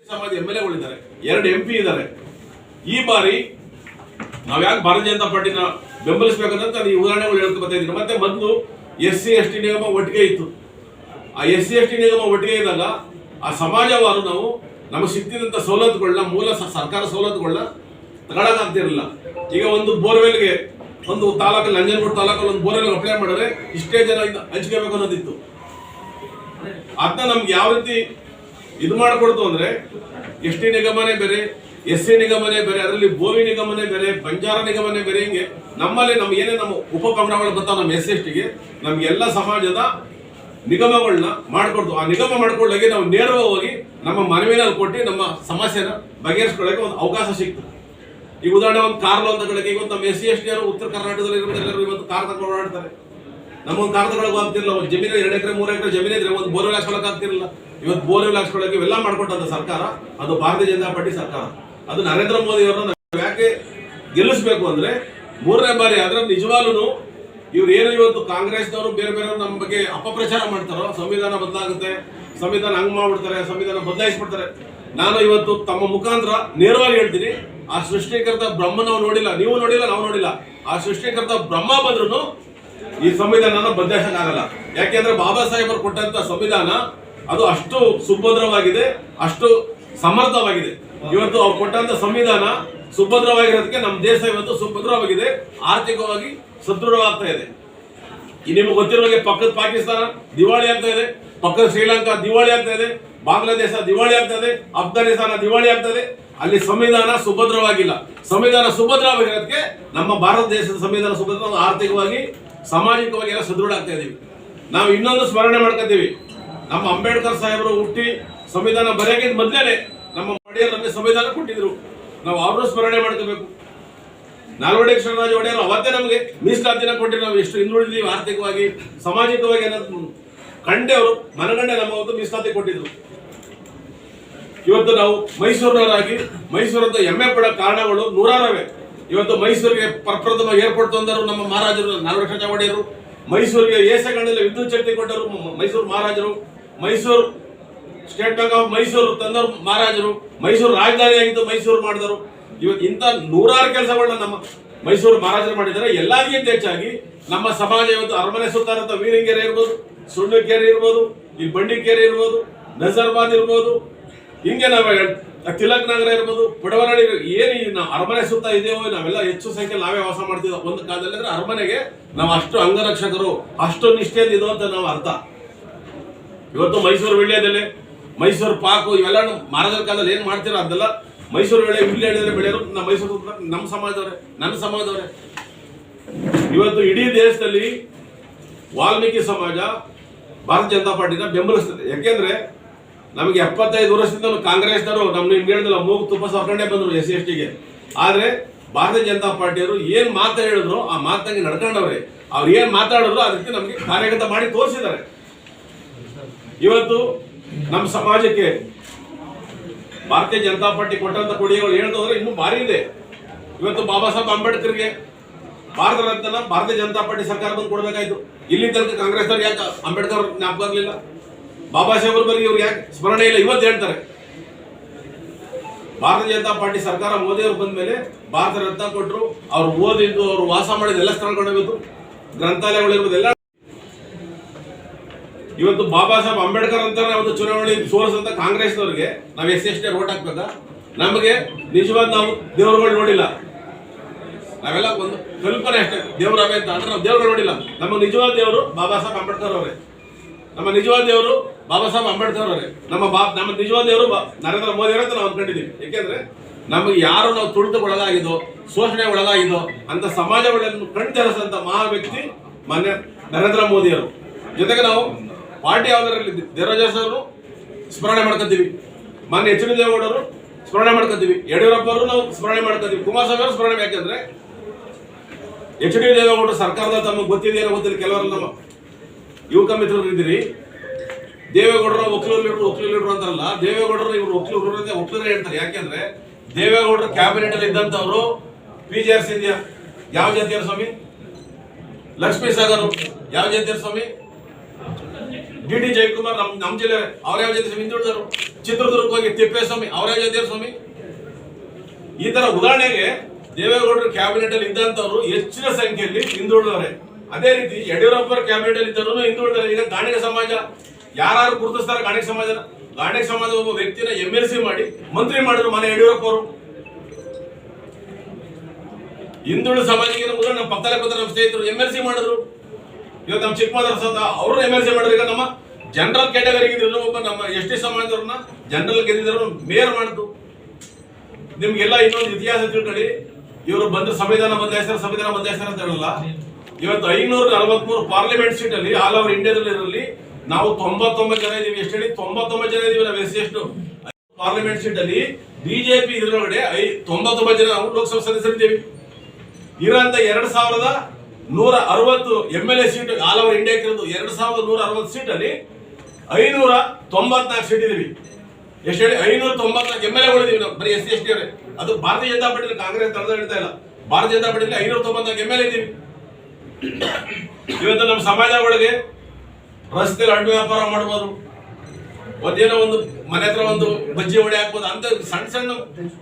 ಸಮಾಜ MLAಗಳಿದ್ದಾರೆ, 2 MP ಇದ್ದಾರೆ. ಈ ಬಾರಿ ನಾವ್ ಯಾಕೆ ಭಾರತೀಯ ಜನತಾ ಪಾರ್ಟಿನ ಬೆಂಬಲಿಸಬೇಕಂತ ಈ ಉದಾಹರಣೆಗಳು ಹೇಳ್ತಾ ಬರ್ತಾ ಇದ್ದೀನಿ. ಮತ್ತೆ ಮೊದಲು SC/ST ನಿಗಮ ಒಟ್ಟಿಗೆ ಇತ್ತು. ಆ SC/ST ನಿಗಮ ಒಟ್ಟಿಗೆ ಇದ್ದಾಗ ಆ ಸಮಾಜವಾರು ನಾವು ನಮಗೆ ಸಿಕ್ತಿದಂತ ಸವಲತ್ತುಗಳನ್ನ, ಮೂಲ ಸರ್ಕಾರ ಸವಲತ್ತುಗಳನ್ನ ತಗೊಳಕಾಗ್ತಿರಲಿಲ್ಲ. ಈಗ ಒಂದು ಬೋರ್ವೆಲ್ಗೆ ಒಂದು ತಾಲೂಕಲ್ಲಿ, ನಂಜನಗೂಡು ತಾಲೂಕಲ್ಲಿ ಒಂದು ಬೋರ್ವೆಲ್ ಅಪ್ಲೈ ಮಾಡಿದ್ರೆ ಇಷ್ಟೇ ಜನ ಹಂಚ್ಕೋಬೇಕು ಅನ್ನೋದಿತ್ತು. ಅದನ್ನ ನಮ್ಗೆ ಯಾವ ರೀತಿ ಇದು ಮಾಡಿಕೊಡ್ತು ಅಂದ್ರೆ, ST ನಿಗಮನೇ ಬೇರೆ, SC ನಿಗಮನೇ ಬೇರೆ, ಅದರಲ್ಲಿ ಬೋವಿ ನಿಗಮನೇ ಬೇರೆ, ಬಂಜಾರ ನಿಗಮನೇ ಬೇರೆ. ಹಿಂಗೆ ನಮ್ಮಲ್ಲಿ ಏನೇ ನಮ್ಮ ಉಪಪ್ರಮಣಗಳು ಬರ್ತಾವ ನಮ್ಮ SC/STಗೆ ನಮ್ಗೆಲ್ಲ ಸಮಾಜದ ನಿಗಮಗಳನ್ನ ಮಾಡ್ಕೊಡ್ತು. ಆ ನಿಗಮ ಮಾಡ್ಕೊಳ್ಳೋಕೆ ನಾವು ನೇರವಾಗಿ ನಮ್ಮ ಮನವಿನಲ್ಲಿ ಕೊಟ್ಟು ನಮ್ಮ ಸಮಸ್ಯೆನ ಬಗೆಹರಿಸ್ಕೊಳ್ಳೋಕೆ ಒಂದು ಅವಕಾಶ ಸಿಕ್ತು. ಈಗ ಉದಾಹರಣೆ ಒಂದು ಕಾರ್ ಲೋನ್ ತಗೊಳ್ಳೋಕೆ ಇವತ್ತು ನಮ್ಮ SC/ST ಅವರು ಉತ್ತರ ಕರ್ನಾಟಕದಲ್ಲಿ ಇರೋದೆಲ್ಲರೂ ಇವತ್ತು ಕಾರ್ ತಗೊಂಡು ಓಡಾಡ್ತಾರೆ. ನಮ್ಮೊಂದು ಕಾರ್ ತಗೊಳಕ್ ಆಗ್ತಿರಲಿಲ್ಲ. ಒಂದು ಜಮೀನು 2 ಎಕರೆ 3 ಎಕರೆ ಜಮೀನು ಇದ್ರೆ ಒಂದು ಬೋರ್ವೆಲ್ ಹಾಕ್ಸ್ಕೊಳಕ್ ಆಗ್ತಿರಲಿಲ್ಲ. ಇವತ್ತು ಬೋರ್ವೆಲ್ ಹಾಕ್ಸ್ಕೊಳ್ಳೋಕೆ ಇವೆಲ್ಲ ಮಾಡ್ಕೊಟ್ಟಂತ ಸರ್ಕಾರ ಅದು ಭಾರತೀಯ ಜನತಾ ಪಾರ್ಟಿ ಸರ್ಕಾರ. ಅದು ನರೇಂದ್ರ ಮೋದಿ ಅವರನ್ನ ಯಾಕೆ ಗೆಲ್ಲಿಸ್ಬೇಕು ಅಂದ್ರೆ, 3ನೇ ಬಾರಿ ಆದ್ರೆ ನಿಜವಾಗ್ಲೂ ಇವ್ರು ಏನು ಇವತ್ತು ಕಾಂಗ್ರೆಸ್ನವರು ಬೇರೆ ಬೇರೆ ನಮ್ಮ ಬಗ್ಗೆ ಅಪಪ್ರಚಾರ ಮಾಡ್ತಾರೋ, ಸಂವಿಧಾನ ಬದಲಾಗುತ್ತೆ, ಸಂವಿಧಾನ ಹಂಗ್ ಮಾಡ್ಬಿಡ್ತಾರೆ, ಸಂವಿಧಾನ ಬದಲಾಯಿಸ್ಬಿಡ್ತಾರೆ. ನಾನು ಇವತ್ತು ತಮ್ಮ ಮುಖಾಂತರ ನೇರವಾಗಿ ಹೇಳ್ತೀನಿ, ಆ ಸೃಷ್ಟಿಕರ್ತ ಬ್ರಹ್ಮ ನಾವು ನೋಡಿಲ್ಲ, ನೀವು ನೋಡಿಲ್ಲ, ನಾವು ನೋಡಿಲ್ಲ. ಆ ಸೃಷ್ಟಿಕರ್ತ ಬ್ರಹ್ಮ ಬಂದ್ರು ಈ ಸಂವಿಧಾನ ಬದಲಾಯಿಸಕ್ಕಾಗಲ್ಲ. ಯಾಕೆಂದ್ರೆ ಬಾಬಾ ಸಾಹೇಬರು ಕೊಟ್ಟಂತ ಸಂವಿಧಾನ ಅದು ಅಷ್ಟು ಸುಭದ್ರವಾಗಿದೆ, ಅಷ್ಟು ಸಮರ್ಥವಾಗಿದೆ. ಇವತ್ತು ಅವ್ರು ಕೊಟ್ಟಂತ ಸಂವಿಧಾನ ಸುಭದ್ರವಾಗಿರೋದಕ್ಕೆ ನಮ್ಮ ದೇಶ ಇವತ್ತು ಸುಭದ್ರವಾಗಿದೆ, ಆರ್ಥಿಕವಾಗಿ ಸದೃಢವಾಗ್ತಾ ಇದೆ. ಈ ನಿಮ್ಗೆ ಗೊತ್ತಿರೋ ಹಾಗೆ ಪಕ್ಕದ ಪಾಕಿಸ್ತಾನ ದಿವಾಳಿ ಆಗ್ತಾ ಇದೆ, ಪಕ್ಕದ ಶ್ರೀಲಂಕಾ ದಿವಾಳಿ ಆಗ್ತಾ ಇದೆ, ಬಾಂಗ್ಲಾದೇಶ ದಿವಾಳಿ ಆಗ್ತಾ ಇದೆ, ಅಫ್ಘಾನಿಸ್ತಾನ ದಿವಾಳಿ ಆಗ್ತಾ ಇದೆ. ಅಲ್ಲಿ ಸಂವಿಧಾನ ಸುಭದ್ರವಾಗಿಲ್ಲ. ಸಂವಿಧಾನ ಸುಭದ್ರವಾಗಿರೋದಕ್ಕೆ ನಮ್ಮ ಭಾರತ ದೇಶದ ಸಂವಿಧಾನ ಸುಭದ್ರ, ಆರ್ಥಿಕವಾಗಿ ಸಾಮಾಜಿಕವಾಗಿ ಎಲ್ಲ ಸದೃಢ ಆಗ್ತಾ ಇದೀವಿ. ನಾವು ಇನ್ನೊಂದು ಸ್ಮರಣೆ ಮಾಡ್ಕೊತೀವಿ, ನಮ್ಮ ಅಂಬೇಡ್ಕರ್ ಸಾಹೇಬರು ಹುಟ್ಟಿ ಸಂವಿಧಾನ ಬರೆಯೋಕೆ ಮೊದಲೇ ನಮ್ಮ ಒಡೆಯರ್ ನಮಗೆ ಸಂವಿಧಾನ ಕೊಟ್ಟಿದ್ರು. ನಾವು ಅವ್ರನ್ನ ಸ್ಮರಣೆ ಮಾಡ್ಕೋಬೇಕು. ನಾಲ್ವಡಿ ಕೃಷ್ಣರಾಜ ಒಡೆಯರು ಅವತ್ತೇ ನಮಗೆ ಮೀಸಲಾತಿನ ಕೊಟ್ಟಿರು. ನಾವು ಎಷ್ಟು ಹಿಂದುಳಿದೀವಿ ಆರ್ಥಿಕವಾಗಿ, ಸಾಮಾಜಿಕವಾಗಿ ಅನ್ನೋದು ಕಂಡೆ ಅವರು ಮನಗಂಡೆ ನಮ್ಮ ಅವತ್ತು ಮೀಸಲಾತಿ ಕೊಟ್ಟಿದ್ರು. ಇವತ್ತು ನಾವು ಮೈಸೂರಿನವರಾಗಿ ಮೈಸೂರಂತ ಹೆಮ್ಮೆ ಪಡೋ ಕಾರಣಗಳು ನೂರಾರವೇ. ಇವತ್ತು ಮೈಸೂರಿಗೆ ಪ್ರಪ್ರಥಮ ಏರ್ಪೋರ್ಟ್ ತಂದರು ನಮ್ಮ ಮಹಾರಾಜರು, ನಾಲ್ವಡಿ ಕೃಷ್ಣರಾಜ ಒಡೆಯರು. ಮೈಸೂರಿಗೆ ಏಸಗಂಡಲ್ಲಿ ವಿದ್ಯುತ್ ಶಕ್ತಿ ಕೊಟ್ಟರು ಮೈಸೂರು ಮಹಾರಾಜರು. Mysuru state bank of Mysore ತಂದವರು ಮಹಾರಾಜರು. ಮೈಸೂರು ರಾಜಧಾನಿ ಆಗಿದ್ದು ಮೈಸೂರು ಮಾಡಿದರು. ಇವತ್ತು ಇಂಥ ನೂರಾರು ಕೆಲಸಗಳನ್ನ ನಮ್ಮ ಮೈಸೂರು ಮಹಾರಾಜರು ಮಾಡಿದ್ದಾರೆ. ಎಲ್ಲರಿಗಿಂತ ಹೆಚ್ಚಾಗಿ ನಮ್ಮ ಸಮಾಜ ಇವತ್ತು ಅರಮನೆ ಸುತ್ತಾರಂತ ವೀರಂಗೆರೆ ಇರ್ಬೋದು, ಸುಣ್ಣಕೆರೆ ಇರ್ಬೋದು, ಈ ಬಂಡಿಕೆರೆ ಇರ್ಬೋದು, ನಜರ್ಬಾದ್ ಇರ್ಬೋದು, ಹಿಂಗೆ ನಾವು ತಿಲಕ್ ನಗರ ಇರ್ಬೋದು, ಪಡವರಳ್ಳಿ, ಏನು ನಾವು ಅರಮನೆ ಸುತ್ತ ಇದೆಯೋ ನಾವೆಲ್ಲ ಹೆಚ್ಚು ಸಂಖ್ಯೆ ನಾವೇ ವಾಸ ಮಾಡ್ತಿದ್ದ ಒಂದು ಕಾಲದಲ್ಲಿ. ಅಂದ್ರೆ ಅರಮನೆಗೆ ನಾವು ಅಷ್ಟು ಅಂಗರಕ್ಷಕರು, ಅಷ್ಟು ನಿಷ್ಠೆಯಿಂದ ಇದು ಅಂತ ನಾವು ಅರ್ಥ. ಇವತ್ತು ಮೈಸೂರು ವಿಳ್ಯದಲ್ಲೇ ಮೈಸೂರು ಪಾಕು ಇವೆಲ್ಲ ಮಹಾರಾಜರ ಕಾಲದಲ್ಲಿ ಏನ್ ಮಾಡ್ತೀರೋ ಅದೆಲ್ಲ ಮೈಸೂರು ವಿಳ್ಯದಲ್ಲಿ ಬೆಳೆಯೋರು ನಮ್ಮ ಮೈಸೂರು ನಮ್ಮ ಸಮಾಜದವರೇ, ನನ್ನ ಸಮಾಜದವರೇ. ಇವತ್ತು ಇಡೀ ದೇಶದಲ್ಲಿ ವಾಲ್ಮೀಕಿ ಸಮಾಜ ಭಾರತೀಯ ಜನತಾ ಪಾರ್ಟಿನ ಬೆಂಬಲಿಸ್ತದೆ. ಯಾಕೆಂದ್ರೆ ನಮಗೆ 75 ವರ್ಷದಿಂದ ಕಾಂಗ್ರೆಸ್ನವರು ನಮ್ಗೆ ಹೇಳಿದ್ರಲ್ಲ, ಮೂಗು ತುಪ್ಪ ಸರ್ಕೊಂಡೇ ಬಂದ್ರು SC/STಗೆ. ಆದ್ರೆ ಭಾರತೀಯ ಜನತಾ ಪಾರ್ಟಿಯವರು ಏನ್ ಮಾತು ಹೇಳಿದ್ರು ಆ ಮಾತಂಗೆ ನಡ್ಕೊಂಡವ್ರೆ. ಅವ್ರು ಏನ್ ಮಾತಾಡಿದ್ರು ಅದಕ್ಕೆ ನಮ್ಗೆ ಕಾರ್ಯಗತ ಮಾಡಿ ತೋರಿಸಿದ್ದಾರೆ. ಇವತ್ತು ನಮ್ಮ ಸಮಾಜಕ್ಕೆ ಭಾರತೀಯ ಜನತಾ ಪಾರ್ಟಿ ಕೊಟ್ಟಂತ ಕೊಡುಗೆಗಳು ಹೇಳ್ತಂದ್ರೆ ಇನ್ನೂ ಭಾರಿ ಇದೆ. ಇವತ್ತು ಬಾಬಾ ಸಾಹೇಬ್ ಅಂಬೇಡ್ಕರ್ಗೆ ಭಾರತ ರತ್ನ ಭಾರತೀಯ ಜನತಾ ಪಾರ್ಟಿ ಸರ್ಕಾರ ಬಂದು ಕೊಡ್ಬೇಕಾಯ್ತು. ಇಲ್ಲಿ ತನಕ ಕಾಂಗ್ರೆಸ್ನವ್ರು ಯಾಕೆ ಅಂಬೇಡ್ಕರ್ ಜ್ಞಾಪಕ ಆಗಲಿಲ್ಲ? ಬಾಬಾ ಸಾಹೇಬ್ರ ಬಗ್ಗೆ ಇವ್ರು ಯಾಕೆ ಸ್ಮರಣೆ ಇಲ್ಲ? ಇವತ್ತು ಹೇಳ್ತಾರೆ. ಭಾರತೀಯ ಜನತಾ ಪಾರ್ಟಿ ಸರ್ಕಾರ ಮೋದಿ ಅವರು ಬಂದ ಮೇಲೆ ಭಾರತ ರತ್ನ ಕೊಟ್ಟರು. ಅವ್ರು ಓದಿದ್ದು, ಅವ್ರು ವಾಸ ಮಾಡಿದ ಎಲ್ಲ ಸ್ಥಳಗಳಿರ್ಬೋದು, ಗ್ರಂಥಾಲಯಗಳಿರ್ಬೋದು, ಎಲ್ಲ. ಇವತ್ತು ಬಾಬಾ ಸಾಹೇಬ್ ಅಂಬೇಡ್ಕರ್ ಅಂತ ಒಂದು ಚುನಾವಣೆ ಸೋಲಿಸಂತ ಕಾಂಗ್ರೆಸ್ನವ್ರಿಗೆ ನಾವು SC/ST ವೋಟ್ ಹಾಕ್ಬೇಕಾ? ನಮಗೆ ನಿಜವಾದ ನಾವು ದೇವರುಗಳು ನೋಡಿಲ್ಲ. ನಾವೆಲ್ಲ ಒಂದು ಕಲ್ಪನೆ ಅಷ್ಟೇ, ದೇವರವೇ ಅಂತ. ಅಂದ್ರೆ ನಾವು ದೇವರುಗಳು ನೋಡಿಲ್ಲ. ನಮ್ಮ ನಿಜವಾದ ದೇವರು ಬಾಬಾ ಸಾಹೇಬ್ ಅಂಬೇಡ್ಕರ್ ಅವರೇ. ನಮ್ಮ ನಿಜವಾದ ದೇವರು ಬಾಬಾ ಸಾಹೇಬ್ ಅಂಬೇಡ್ಕರ್ ಅವರೇ. ನಮ್ಮ ನಿಜವಾದ ದೇವರು ನರೇಂದ್ರ ಮೋದಿ ಅವರೇ ಅಂತ ನಾವು ಅಂದ್ಕೊಂಡಿದ್ದೀವಿ. ಯಾಕೆಂದ್ರೆ ನಮಗೆ ಯಾರು ನಾವು ತುಳಿತಕ್ಕೆ ಒಳಗಾಗಿದ್ದೋ, ಶೋಷಣೆ ಒಳಗಾಗಿದ್ದೋ ಅಂತ ಸಮಾಜಗಳನ್ನು ಕಣ್ತೆರೆಸಂತ ಮಹಾ ವ್ಯಕ್ತಿ ಮಾನ್ಯ ನರೇಂದ್ರ ಮೋದಿ ಅವರು. ಜೊತೆಗೆ ನಾವು ಪಾರ್ಟಿ ಯಾವುದರಲ್ಲಿ ದೇವರಾಜ ಅವರು ಸ್ಮರಣೆ ಮಾಡ್ಕೊತೀವಿ, ಮಾನ್ಯ H.D. ದೇವೇಗೌಡರು ಸ್ಮರಣೆ ಮಾಡ್ಕೊತೀವಿ, ಯಡಿಯೂರಪ್ಪ ಅವರು ನಾವು ಸ್ಮರಣೆ ಮಾಡ್ಕೊತೀವಿ, ಕುಮಾರಸ್ವಾಮಿ ಅವರು ಸ್ಮರಣೆ. ಯಾಕೆಂದ್ರೆ H.D. ದೇವೇಗೌಡರು ಸರ್ಕಾರದ ತಮಗೆ ಗೊತ್ತಿದೆಯೋ ಗೊತ್ತಿಲ್ಲ, ಕೆಲವರು ನಮ್ಮ ಯುವಕ ಮಿತ್ರರು ಇದ್ದೀರಿ. ದೇವೇಗೌಡರ ಒಕ್ಕಲು ಲೀಡರು ಅಂತಾರಲ್ಲ, ದೇವೇಗೌಡರು ಇವರು ಒಕ್ಕಲರೇ ಹೇಳ್ತಾರೆ. ಯಾಕೆಂದ್ರೆ ದೇವೇಗೌಡರು ಕ್ಯಾಬಿನೆಟ್ ಅಲ್ಲಿ ಇದ್ದಂತವ್ರು PGR ಸಿಂಧ್ಯಾ ಯಾವ ಜಾತಿಯರ ಸ್ವಾಮಿ, ಲಕ್ಷ್ಮೀ ಸಾಗರ್ ಯಾವ ಜಾತಿಯರ ಸ್ವಾಮಿ, D.D. ಜಯಕುಮಾರ್ ನಮ್ಮ ಜಿಲ್ಲೆ ಅವ್ರ ಯಾವ ಜಾತಿ ಹಿಂದುಳಿದರು, ಚಿತ್ರದುರ್ಗಕ್ಕೆ ಹೋಗಿ ತಿಪ್ಪೇಸ್ವಾಮಿ ಅವರೇ ಜೊತೆ ಸ್ವಾಮಿ. ಈ ತರ ಉದಾಹರಣೆಗೆ ದೇವೇಗೌಡರು ಕ್ಯಾಬಿನೆಟ್ ಅಲ್ಲಿ ಇದ್ದಂತವ್ರು ಹೆಚ್ಚಿನ ಸಂಖ್ಯೆಯಲ್ಲಿ ಹಿಂದುಳಿದವರೇ. ಅದೇ ರೀತಿ ಯಡಿಯೂರಪ್ಪರ ಕ್ಯಾಬಿನೆಟ್ ಅಲ್ಲಿ ಇದ್ದವರು ಹಿಂದುಳಿದವರು. ಈಗ ಗಾಣಿಗ ಸಮಾಜ ಯಾರು ಗುರುತಿಸ್ತಾರೆ? ಗಾಣಿಗ ಸಮಾಜ ಒಬ್ಬ ವ್ಯಕ್ತಿನ MLC ಮಾಡಿ ಮಂತ್ರಿ ಮಾಡಿದ್ರು ಮನೆ ಯಡಿಯೂರಪ್ಪ ಅವರು. ಹಿಂದುಳಿದ ಸಮಾಜಕ್ಕೆ ನಮ್ಮ ಪಕ್ಕದಲ್ಲೇ ಬಂದ ನಮ್ಮ ಸ್ನೇಹಿತರು MLC ಮಾಡಿದ್ರು. ಇವತ್ತು ನಮ್ಮ ಚಿಕ್ಕಮಗಳೂರು ಅವರು MLC ಮಾಡಿದ್ರು. ಈಗ ನಮ್ಮ ಜನರಲ್ ಕ್ಯಾಟಗರಿ ಇದ್ರು ಒಬ್ಬ ನಮ್ಮ ST ಸಮಾಜದವ್ರನ್ನ ಜನರಲ್ ಗೆದ್ದಿದ್ರು ಮೇಯರ್ ಮಾಡಿದ್ರು. ನಿಮ್ಗೆಲ್ಲ ಇನ್ನೊಂದು ಇತಿಹಾಸ ತಿಳ್ಕೊಳ್ಳಿ. ಇವರು ಬಂದು ಸಂವಿಧಾನ ಬದಲಾಯಿಸ್ತಾರೆ ಅಂತ ಹೇಳಲ್ಲ. ಇವತ್ತು 543 ಪಾರ್ಲಿಮೆಂಟ್ ಸೀಟ್ ಅಲ್ಲಿ ಆಲ್ ಓವರ್ ಇಂಡಿಯಾದಲ್ಲಿ ನಾವು 99 ಜನ ಇದೀವಿ. ಎಷ್ಟು ಹೇಳಿ? 99 ಜನ ಇದೀವಿ ನಾವು. ಎಷ್ಟು ಪಾರ್ಲಿಮೆಂಟ್ ಸೀಟ್ ಅಲ್ಲಿ ಬಿಜೆಪಿ ಇದ್ರೊಳಗಡೆ 99 ಜನ ನಾವು ಲೋಕಸಭಾ ಸದಸ್ಯರಿದ್ದೀವಿ. ಇರೋಂತ 2160 MLA ಸೀಟ್ ಆಲ್ ಓವರ್ ಇಂಡಿಯಾಕ್ಕೆ ಇರೋದು 2160 ಸೀಟ್ ಅಲ್ಲಿ 594 ಸೀಟ್ ಇದೀವಿ. ಎಷ್ಟು ಹೇಳಿ? 594 MLA ಇದೀವಿ ನಾವು ಬರೀ SC ST ಅವರೇ. ಅದು ಭಾರತೀಯ ಜನತಾ ಪಾರ್ಟಿ, ಕಾಂಗ್ರೆಸ್ ತರದ ಹೇಳ್ತಾ ಇಲ್ಲ. ಭಾರತೀಯ ಜನತಾ ಪಾರ್ಟಿ 594 MLA ಇದೀವಿ. ಇವತ್ತು ನಮ್ಮ ಸಮಾಜ ಒಳಗೆ ರಸ್ತೆಯಲ್ಲಿ ಅಡ್ಡ ವ್ಯಾಪಾರ ಮಾಡ್ಬೋದು, ಒಂದೇನೋ ಒಂದು ಮನೆ ಹತ್ರ ಒಂದು ಬಜ್ಜಿ ಹೊಡೆ ಹಾಕ್ಬೋದು ಅಂತ ಸಣ್ಣ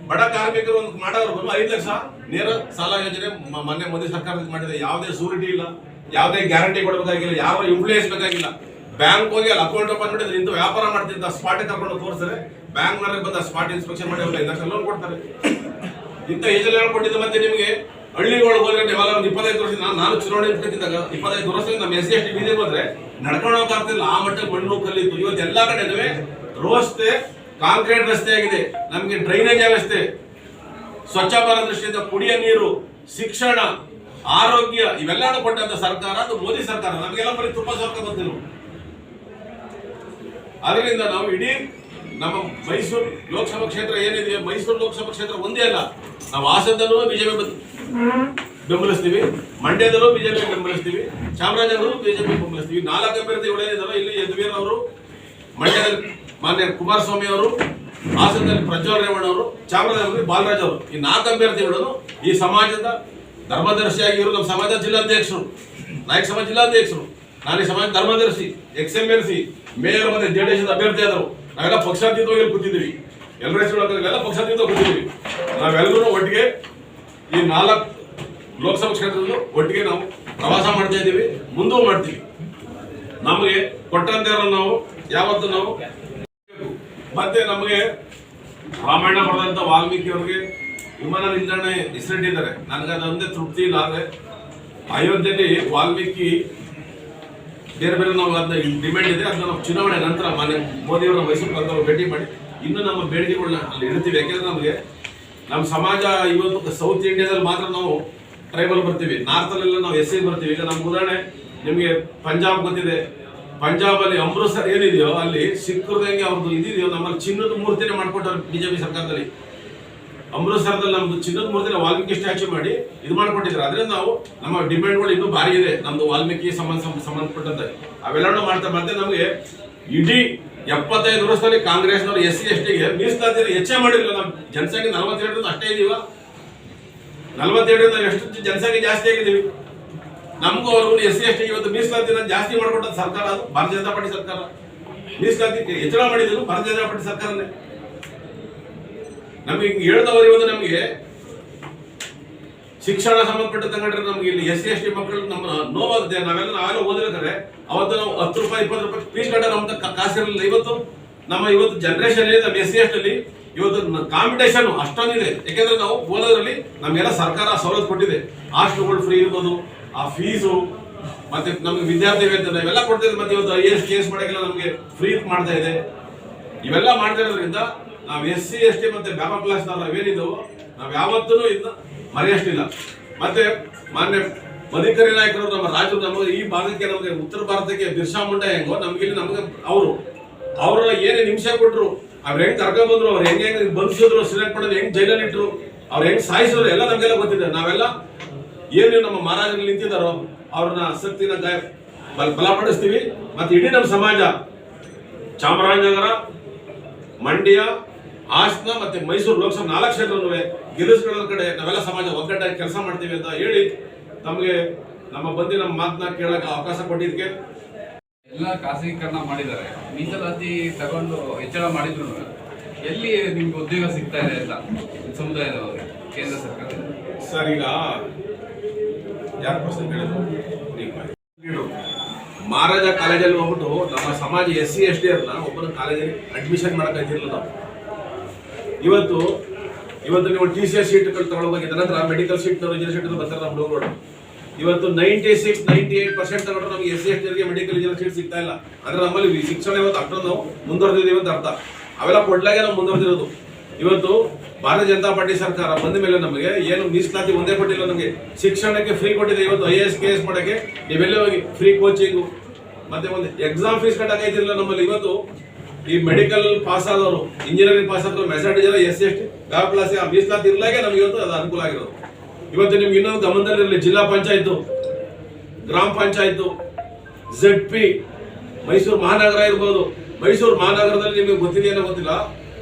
ಬಡ ಕಾರ್ಮಿಕರು ಒಂದು ಮಾಡೋರು 5 ಲಕ್ಷ ನೇರ ಸಾಲ ಯೋಜನೆ ಮೊನ್ನೆ ಮೋದಿ ಸರ್ಕಾರ ಮಾಡಿದೆ. ಯಾವುದೇ ಸೂರಿಟಿ ಇಲ್ಲ, ಯಾವುದೇ ಗ್ಯಾರಂಟಿ ಕೊಡಬೇಕಾಗಿಲ್ಲ, ಯಾರು ಇನ್ಫ್ಲೂಯೆನ್ಸ್ ಬೇಕಾಗಿಲ್ಲ. ಬ್ಯಾಂಕ್ ಹೋಗಿ ಅಲ್ಲಿ ಅಕೌಂಟ್ ಓಪನ್ ಮಾಡಿದ್ರೆ ಇಂತ ವ್ಯಾಪಾರ ಮಾಡ್ತಿದ್ದ ಸ್ಪಾಟ್ ಕರ್ಕೊಂಡು ತೋರಿಸ್ತಾರೆ. ಬ್ಯಾಂಕ್ ನಲ್ಲಿ ಬಂದ ಸ್ಪಾಟ್ ಇನ್ಸ್ಪೆಕ್ಷನ್ ಮಾಡಿ 5 ಲಕ್ಷ ಲೋನ್ ಕೊಡ್ತಾರೆ. ಇಂತ ಏಜೆಲ್ಲ ಹೇಳ್ಕೊಟ್ಟಿದ್ದು. ಮತ್ತೆ ನಿಮಗೆ ಹಳ್ಳಿಗಳು ಹೋದ್ರೆ ನೀವೆಲ್ಲ ಒಂದು 25 ವರ್ಷ ನಾನು ಚುನಾವಣೆ ನಿಂತಿದ್ದಾಗ 25 ವರ್ಷದಿಂದ ನಮ್ಮ SC ST ಬೀದಿಗೆ ಹೋದ್ರೆ ನಡ್ಕೊಂಡು ಹೋಗ್ತಿಲ್ಲ. ಆ ಮಟ್ಟಕ್ಕೆ ಮಣ್ಣು ಕಲ್ಲಿತ್ತು. ಇವತ್ತು ಎಲ್ಲಾ ಕಡೆ ರಸ್ತೆ ಕಾಂಕ್ರೀಟ್ ರಸ್ತೆ ಆಗಿದೆ. ನಮಗೆ ಡ್ರೈನೇಜ್ ವ್ಯವಸ್ಥೆ, ಸ್ವಚ್ಛ ಭಾರತ ದೃಷ್ಟಿಯಿಂದ ಕುಡಿಯ ನೀರು, ಶಿಕ್ಷಣ, ಆರೋಗ್ಯ ಇವೆಲ್ಲನೂ ಕೊಟ್ಟಂತ ಸರ್ಕಾರ ಅದು ಮೋದಿ ಸರ್ಕಾರ. ನಮಗೆಲ್ಲ ಬರೀ ತುಂಬಾ ಸರ್ಕಾರ ಬಂದಿಲ್ಲ. ಅದರಿಂದ ನಾವು ಇಡೀ ನಮ್ಮ ಮೈಸೂರು ಲೋಕಸಭಾ ಕ್ಷೇತ್ರ ಏನಿದೆ, ಮೈಸೂರು ಲೋಕಸಭಾ ಕ್ಷೇತ್ರ ಒಂದೇ ಅಲ್ಲ. ನಾವು ಹಾಸನದಲ್ಲೂ ಬಿಜೆಪಿ ಬೆಂಬಲಿಸ್ತೀವಿ, ಮಂಡ್ಯದಲ್ಲೂ ಬಿಜೆಪಿ ಬೆಂಬಲಿಸ್ತೀವಿ, ಚಾಮರಾಜನಗರಲ್ಲೂ ಬಿಜೆಪಿ ಬೆಂಬಲಿಸ್ತೀವಿ. 4 ಅಭ್ಯರ್ಥಿಗಳು ಏನಿದಾರೋ ಇಲ್ಲಿ ಯದುವೀರ್ ಅವರು, ಮಂಡ್ಯದಲ್ಲಿ ಮಾನ್ಯ ಕುಮಾರಸ್ವಾಮಿ ಅವರು, ಹಾಸನದಲ್ಲಿ ಪ್ರಜ್ವಲ್ ರೇವಣ್ಣ ಅವರು, ಚಾಮರಾಜನಗರದಲ್ಲಿ ಬಾಲರಾಜ್ ಅವರು. ಈ 4 ಅಭ್ಯರ್ಥಿಗಳು ಈ ಸಮಾಜದ ಧರ್ಮದರ್ಶಿಯಾಗಿ ಇವರು. ನಮ್ಮ ಸಮಾಜ ಜಿಲ್ಲಾಧ್ಯಕ್ಷರು, ನಾಯಕ ಸಮಾಜ ಜಿಲ್ಲಾಧ್ಯಕ್ಷರು, ನಾನು ಈ ಸಮಾಜ ಧರ್ಮದರ್ಶಿ, XMLC, ಮೇಯರ್ ಮತ್ತೆ JDS ಅಭ್ಯರ್ಥಿ ಆದರು. ನಾವೆಲ್ಲ ಪಕ್ಷಾತೀತವಾಗಿ ಕೂತಿದ್ದೀವಿ. ಎಲ್ಲರ ಹೆಸರುಗಳೆಲ್ಲ ಪಕ್ಷಾತೀತವಾಗಿ ಕೂತಿದ್ದೀವಿ. ನಾವೆಲ್ಲರೂ ಒಟ್ಟಿಗೆ ಈ 4 ಲೋಕಸಭಾ ಕ್ಷೇತ್ರದಲ್ಲೂ ಒಟ್ಟಿಗೆ ನಾವು ಪ್ರವಾಸ ಮಾಡ್ತಾ ಇದ್ದೀವಿ, ಮುಂದೂ ಮಾಡ್ತೀವಿ. ನಮಗೆ ಕೊಟ್ಟಂತೆ ನಾವು ಯಾವತ್ತು ನಾವು ಮತ್ತೆ ನಮಗೆ ರಾಮಾಯಣ ಬರೆದಂತ ವಾಲ್ಮೀಕಿ ಅವರಿಗೆ ವಿಮಾನ ನಿಲ್ದಾಣ ಹೆಸರಿಟ್ಟಿದ್ದಾರೆ. ನನಗೆ ಅದೊಂದೇ ತೃಪ್ತಿ ಇಲ್ಲ. ಆದರೆ ಅಯೋಧ್ಯೆಯಲ್ಲಿ ವಾಲ್ಮೀಕಿ ಬೇರೆ ನಾವು ಅದನ್ನ ಡಿಮ್ಯಾಂಡ್ ಇದೆ. ಅದನ್ನ ನಾವು ಚುನಾವಣೆ ನಂತರ ಮಾನ್ಯ ಮೋದಿಯವರ ಮೈಸೂರು ಬಂದವರು ಭೇಟಿ ಮಾಡಿ ಇನ್ನೂ ನಮ್ಮ ಬೇಡಿಕೆಗಳನ್ನ ಅಲ್ಲಿ ಇಡ್ತೀವಿ. ಯಾಕೆಂದ್ರೆ ನಮಗೆ ನಮ್ಮ ಸಮಾಜ ಇವತ್ತು ಸೌತ್ ಇಂಡಿಯಾದಲ್ಲಿ ಮಾತ್ರ ನಾವು ಟ್ರೈಬಲ್ ಬರ್ತೀವಿ, ನಾರ್ತಲ್ಲೆಲ್ಲ ನಾವು SC ಬರ್ತೀವಿ. ಈಗ ನಮ್ಮ ಉದಾಹರಣೆ ನಿಮಗೆ ಪಂಜಾಬ್ ಗೊತ್ತಿದೆ. ಪಂಜಾಬ್ ಅಲ್ಲಿ ಅಮೃತಸರ್ ಏನಿದೆಯೋ ಅಲ್ಲಿ ಸಿಕ್ಕರ್ದಂಗೆ ಅವ್ರದ್ದು ಇದೆಯೋ ನಮ್ಮಲ್ಲಿ ಚಿನ್ನದ ಮೂರ್ತಿನೇ ಮಾಡ್ಕೊಟ್ಟವ್ರು ಬಿಜೆಪಿ ಸರ್ಕಾರದಲ್ಲಿ. ಅಮೃತಸರದಲ್ಲಿ ನಮ್ದು ಚಿನ್ನದ ಮೂರ್ತಿನ ವಾಲ್ಮೀಕಿ ಸ್ಟ್ಯಾಚ್ಯೂ ಮಾಡಿ ಇದು ಮಾಡ್ಕೊಟ್ಟಿದ್ರು. ಅದರಿಂದ ನಾವು ನಮ್ಮ ಡಿಮ್ಯಾಂಡ್ಗಳು ಇನ್ನೂ ಭಾರಿ ಇದೆ ನಮ್ದು ವಾಲ್ಮೀಕಿ ಸಂಬಂಧಪಟ್ಟಂತೆ ಅವೆಲ್ಲವೂ ಮಾಡ್ತಾರೆ. ಮತ್ತೆ ನಮಗೆ ಇಡೀ 75 ವರ್ಷದಲ್ಲಿ ಕಾಂಗ್ರೆಸ್ನವರು SC ST ಗೆ ಮೀಸಲಾತಿ ಹೆಚ್ಚೇ ಮಾಡಿರಲಿಲ್ಲ. ನಮ್ಮ ಜನಸಂಖ್ಯೆ 47 ಅಷ್ಟೇ ಇದೀವ. 47 ಎಷ್ಟು ಜನಸಂಖ್ಯೆ ಜಾಸ್ತಿ ಆಗಿದ್ದೀವಿ. ನಮಗೂ ಅವ್ರಿಗೂ SC ST ಇವತ್ತು ಮೀಸಲಾತಿನ ಜಾಸ್ತಿ ಮಾಡಿಕೊಟ್ಟ ಸರ್ಕಾರ ಅದು ಭಾರತೀಯ ಜನತಾ ಪಾರ್ಟಿ ಸರ್ಕಾರ. ಮೀಸಲಾತಿ ಹೆಚ್ಚಳ ಮಾಡಿದ್ರು ಭಾರತೀಯ ಜನತಾ ಪಾರ್ಟಿ ಸರ್ಕಾರನೇ. ನಮಗೆ ಹೇಳ್ದವರು ಇವತ್ತು ನಮಗೆ ಶಿಕ್ಷಣ ಸಂಬಂಧಪಟ್ಟ ತಗೊಂಡ್ರೆ ನಮ್ಗೆ ಇಲ್ಲಿ SC ST ಮಕ್ಕಳು ನಮ್ಮ ನೋವಾಗುತ್ತೆ. ನಾವೆಲ್ಲ ಓದಿರ್ತಾರೆ. ಅವತ್ತು ನಾವು 10 ರೂಪಾಯಿ 20 ರೂಪಾಯಿ ಫೀಸ್ ಕಟ್ಟ ನಮ್ದು ಕಾಸಿರಲಿಲ್ಲ. ಇವತ್ತು ಜನರೇಷನ್ ಇದೆ ನಮ್ಮ SC ST ಅಲ್ಲಿ ಇವತ್ತು ಕಾಂಪಿಟೇಷನ್ ಅಷ್ಟೊಂದಿದೆ. ಯಾಕೆಂದ್ರೆ ನಾವು ಓದೋದ್ರಲ್ಲಿ ನಮಗೆಲ್ಲ ಸರ್ಕಾರ ಸವಲತ್ತು ಕೊಟ್ಟಿದೆ. ಹಾಸ್ಟೆಲ್ಗಳು ಫ್ರೀ ಇರ್ಬೋದು, ಆ ಫೀಸು ಮತ್ತೆ ನಮ್ಗೆ ವಿದ್ಯಾರ್ಥಿ ವೇತನ ಇವೆಲ್ಲ ಕೊಡ್ತಾ ಇದೆ. ಮತ್ತೆ ಇವತ್ತು IAS KS ಮಾಡೋಕ್ಕೆಲ್ಲ ನಮಗೆ ಫ್ರೀ ಮಾಡ್ತಾ ಇದೆ. ಇವೆಲ್ಲ ಮಾಡ್ತಾ ಇರೋದ್ರಿಂದ ನಾವು SC ST ಮತ್ತೆ ಬ್ಯಾಕ್ ಕ್ಲಾಸ್ ನಾವೇನಿದ್ದವು ನಾವು ಯಾವತ್ತೂ ಇದನ್ನ ಮರೆಯಷ್ಟಿಲ್ಲ. ಮತ್ತೆ ಮಾನ್ಯ ಮಧಿಕರಿ ನಾಯಕರು ನಮ್ಮ ರಾಜ್ಯದ ನಮಗೆ ಈ ಭಾಗಕ್ಕೆ ನಮಗೆ ಉತ್ತರ ಭಾರತಕ್ಕೆ ಬಿರ್ಸಾ ಮುಂಡಾ ಹೆಂಗೋ ನಮ್ಗೆ ಇಲ್ಲಿ ನಮಗೆ ಅವ್ರ ಏನೇ ಹಿಂಸೆ ಕೊಟ್ಟರು, ಅವ್ರು ಹೆಂಗ್ ಕರ್ಕೊಂಡ್ ಬಂದ್ರು, ಅವ್ರು ಹೆಂಗೆ ಬಂಧಿಸಿದ್ರು, ಶ್ರೀರಂಗಪಟ್ಟಣ ಹೆಂಗ್ ಜೈಲಲ್ಲಿ ಇಟ್ರು, ಅವ್ರು ಹೆಂಗ್ ಸಾಯಿಸಿದ್ರು ಎಲ್ಲ ನಮ್ಗೆಲ್ಲ ಗೊತ್ತಿದೆ. ನಾವೆಲ್ಲ ಏನು ನಮ್ಮ ಮಹಾರಾಜರು ನಿಂತಿದ್ದಾರೋ ಅವ್ರನ್ನ ಆಸಕ್ತಿನ ಬಲಪಡಿಸ್ತೀವಿ. ಮತ್ತೆ ಇಡೀ ನಮ್ಮ ಸಮಾಜ ಚಾಮರಾಜನಗರ, ಮಂಡ್ಯ, ಹಾಸನ ಮತ್ತೆ ಮೈಸೂರು ಲೋಕಸಭಾ 4 ಕ್ಷೇತ್ರನೂ ಗೆಲ್ಲಿಸ್ಕೊಳ್ಳೋ ಕಡೆ ನಾವೆಲ್ಲ ಸಮಾಜ ಒಗ್ಗಟ್ಟಾಗಿ ಕೆಲಸ ಮಾಡ್ತೀವಿ ಅಂತ ಹೇಳಿ ನಮಗೆ ನಮ್ಮ ಮಾತನ್ನ ಕೇಳಕ್ಕೆ ಅವಕಾಶ ಕೊಟ್ಟಿದ್ದಕ್ಕೆ ಎಲ್ಲ ಖಾಸಗೀಕರಣ ಮಾಡಿದ್ದಾರೆ. ಮೀಸಲಾತಿ ತಗೊಂಡು ಹೆಚ್ಚಳ ಮಾಡಿದ್ರು ಎಲ್ಲಿ ನಿಮ್ಗೆ ಉದ್ಯೋಗ ಸಿಗ್ತಾ ಇದೆ ಅಂತ ಸಮುದಾಯದವರು ಕೇಂದ್ರ ಸರ್ಕಾರ? ಸರ್ ಈಗ ಯಾರು ಪರ್ಸೆಂಟ್ ಹೇಳಿದ್ರು ಮಹಾರಾಜ ಕಾಲೇಜಲ್ಲಿ ಹೋಗ್ಬಿಟ್ಟು ನಮ್ಮ ಸಮಾಜ SC ST ಅವ್ರನ್ನ ಒಬ್ಬನ ಕಾಲೇಜಲ್ಲಿ ಅಡ್ಮಿಷನ್ ಮಾಡಕ್ ಆಗಿರಲಿಲ್ಲ ನಾವು. ಇವತ್ತು ನೀವು TCS ಸೀಟ್ ತಗೊಳ್ಬೇಕು, ನಂತರ ಮೆಡಿಕಲ್ ಸೀಟ್ ಇಂಜಿನಿಯರ್ ಸೀಟ್ ಬರ್ತಾರೆ ನಮ್ಮ ಹುಡುಗರು. ಇವತ್ತು 96-98% ತಗೊಂಡ್ರೆ ನಮಗೆ SC ST ಅವರಿಗೆ ಮೆಡಿಕಲ್ ಇಂಜಿನಿಯರ್ ಸೀಟ್ ಸಿಗ್ತಾ ಇಲ್ಲ. ಅಂದ್ರೆ ನಮ್ಮಲ್ಲಿ ಶಿಕ್ಷಣ ಇವತ್ತು ಅಷ್ಟು ನಾವು ಮುಂದುವರೆದಿದ್ದೀವಿ ಅಂತ ಅರ್ಥ. ಅವೆಲ್ಲ ಕೊಡ್ಲಾಗೆ ನಾವು ಮುಂದುವರೆದಿರೋದು. ಇವತ್ತು ಭಾರತೀಯ ಜನತಾ ಪಾರ್ಟಿ ಸರ್ಕಾರ ಬಂದ ಮೇಲೆ ನಮಗೆ ಏನು ಮೀಸಲಾತಿ ಒಂದೇ ಕೊಟ್ಟಿಲ್ಲ, ನಮಗೆ ಶಿಕ್ಷಣಕ್ಕೆ ಫ್ರೀ ಕೊಟ್ಟಿದೆ. ಇವತ್ತು IAS KS ಮಾಡಕ್ಕೆ ನೀವೆಲ್ಲ ಹೋಗಿ ಫ್ರೀ ಕೋಚಿಂಗು, ಮತ್ತೆ ಒಂದು ಎಕ್ಸಾಮ್ ಫೀಸ್ ಕಟ್ಟಕ್ಕಾಯ್ತಿರಲಿಲ್ಲ ನಮ್ಮಲ್ಲಿ. ಇವತ್ತು ಈ ಮೆಡಿಕಲ್ ಪಾಸ್ ಆದವರು, ಇಂಜಿನಿಯರಿಂಗ್ ಪಾಸ್ ಆದವರು ಮೆಜಾರಿಟಿ ಜನ SC ST ಕ್ಲಾಸ್ ಮೀಸಲಾತಿ ಇರ್ಲಾಗೆ ನಮಗೆ ಇವತ್ತು ಅದು ಅನುಕೂಲ ಆಗಿರೋದು. ಇವತ್ತು ನಿಮ್ಗೆ ಇನ್ನೊಂದು ಗಮನದಲ್ಲಿರಲಿ, ಜಿಲ್ಲಾ ಪಂಚಾಯತ್, ಗ್ರಾಮ ಪಂಚಾಯತ್, ZP, ಮೈಸೂರು ಮಹಾನಗರ ಇರ್ಬೋದು. ಮೈಸೂರು ಮಹಾನಗರದಲ್ಲಿ ನಿಮಗೆ ಗೊತ್ತಿದೆಯೇನೋ ಗೊತ್ತಿಲ್ಲ,